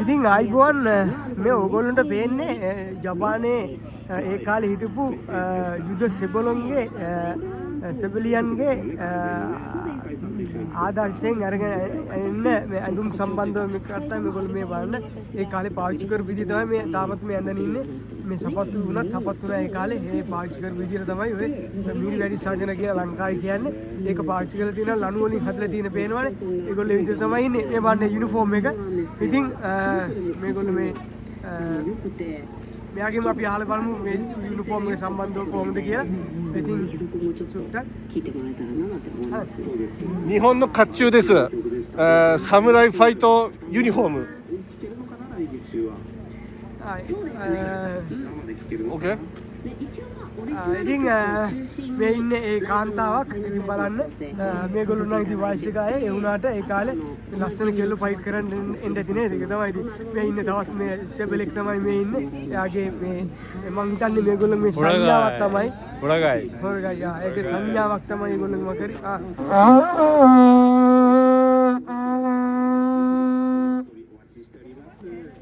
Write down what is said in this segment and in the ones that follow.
ඉතින් ආයිබෝන් මේ ඕගොල්ලන්ට පේන්නේ ජපානයේ ඒ කාලේ හිටපු යුද සෙබළොන්ගේ සෙබලියන්ගේ ආදර්ශයෙන් අරගෙන එන්න මේ අඳුම් සම්බන්ධව මේ කතා මේගොල්ලෝ මේ බලන්න ඒ කාලේ පාවිච්චි කරපු විදිහ තමයි මේ තාමත් මේ ඇඳගෙන ඉන්නේ මේ සපත්තු වුණත් සපත්තු නැහැ ඒ කාලේ ඒ පාවිච්චි කරපු විදිහ තමයි ඔය මීරි වැඩි සාජන කියලා ලංකාවේ කියන්නේ ඒක පාවිච්චි කරලා තියෙන ලණු වලින් හදලා තියෙන පේනවනේ ඒගොල්ලෝ ඒ විදිහ තමයි ඉන්නේ මේ බලන්න යුනිෆෝම් එක ඉතින් මේගොල්ලෝ මේ මෙයාගෙම අපි අහලා බලමු මේ යුනිෆෝම් එක සම්බන්ධව කොහොමද කියලා ඉතින් චුට්ටක් 日本の甲冑です。サムライファイトユニフォーム。OK? ඉතින් මේ ඉන්නේ ඒ කාන්තාවක් ඉතින් බලන්න මේගොල්ලෝ නම් ඉතින් වයස් එක අය ඒ වුණාට ඒ කාලේ ලස්සන කෙල්ල ෆයිට් කරන්න එන්න ඇති නේද ඒක තමයි ඉතින් මේ ඉන්නේ තවත් මේ සෙබලෙක් තමයි මේ ඉන්නේ එයාගේ මේ මං හිතන්නේ මේගොල්ලෝ මේ සංඥාවක් තමයි හොරගයි ඒකේ සංඥාවක් තමයි ඒගොල්ලෝ කරේ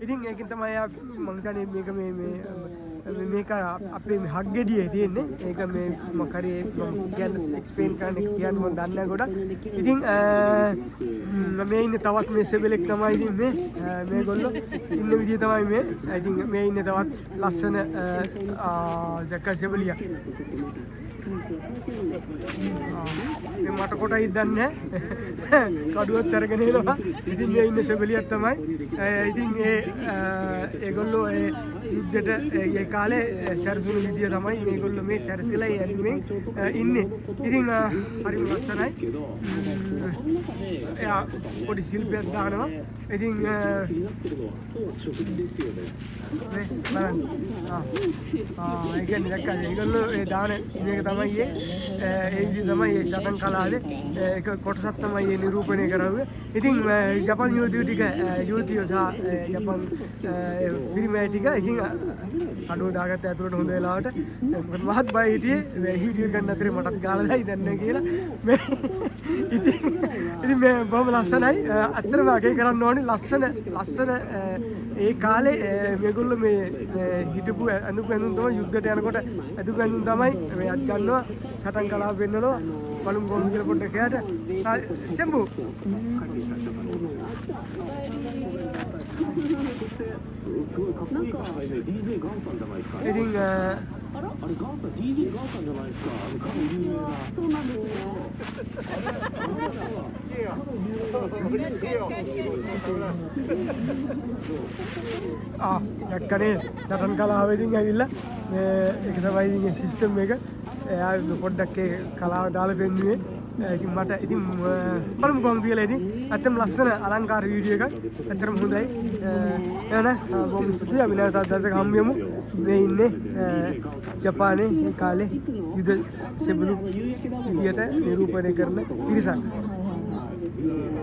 ඉතින් ඒකෙන් තමයි මං හිතන්නේ මේක මේක අපේ මේ හක් ගෙඩියේ තියෙන්නේ ඒක මේ මොකරි කියන්නේ එක්ස්ප්ලেইন කරන්න කියන්න මම දන්නේ නැහැ ගොඩක් ඉතින් මේ ඉන්නේ තවත් මේ සෙබලෙක් තමයි ඉතින් මේගොල්ලෝ ඉන්න විදිය තමයි මේ ඉතින් මේ ඉන්නේ තවත් ලස්සන දැක්ක සෙබලියා මේ මට කොටයි දන්නේ කඩුවත් අරගෙන එනවා ඉතින් මේ ඉන්නේ සෙබලියක් තමයි ඉතින් ඒගොල්ලෝ ඒ යුද්ධයට ඒ කාලේ සැරසුණු විදිය තමයි මේගොල්ලෝ මේ සැරසිලා යන්නේ ඉන්නේ ඉතින් හරිම ලස්සනයි එයා පොඩි ශිල්පයක් දානවා ඉතින් මේ බලන්න ඒ කියන්නේ දැක්කද ඒගොල්ලෝ ඒ දාන මේක තමයි ඒ විදිහ තමයි ඒ සටන් කලාවේ ඒක කොටසක් තමයි ඒ නිරූපණය කරන්නේ ඉතින් ජපාන් යුද්ධය ටික යුද්ධය සහ ජපාන් පිරිමැය ටික ඉතින් අඩුව දාගත්ත ඇතුළට හොඳ වෙලාවට මහත් බය හිටියේ මේ වීඩියෝ ගන්න අතරේ මටත් ගාලා දැයි දන්නේ කියලා මේ ඉතින් මේ බොහොම ලස්සනයි අත්‍තරම අගේ කරන්න ඕනේ ලස්සන ඒ කාලේ මේගොල්ලෝ මේ හිටපු අඳුම් තමයි යුද්ධයට යනකොට අඳුම් තමයි මේ අත් ගන්නවා සටන් කලාව වෙන්නනවා බලමු කොහොමද කියලා පොඩ්ඩක් එයාට සෙම්බු ඉතින් දැක්කනේ සටන් කලාවෙදින් ඇවිල්ලා ඒක තමයි ඉතින් සිස්ටම් එක එයා පොඩ්ඩක් ඒ කලාව දාලා පෙන්නුවේ ඉතින් මට ඉතින් බලමු කොහොමද කියලා ඉතින් ඇත්තම ලස්සන අලංකාර වීඩියෝ එකක් ඇත්තටම හොඳයි එහෙනම් බොහොම ස්තුතියි අපි නැවතත් දවසක හම්බ වෙමු මේ ඉන්නේ ජපානයේ ඒ කාලේ යුද සෙබළු විදියට නිරූපණය කරන පිරිසක්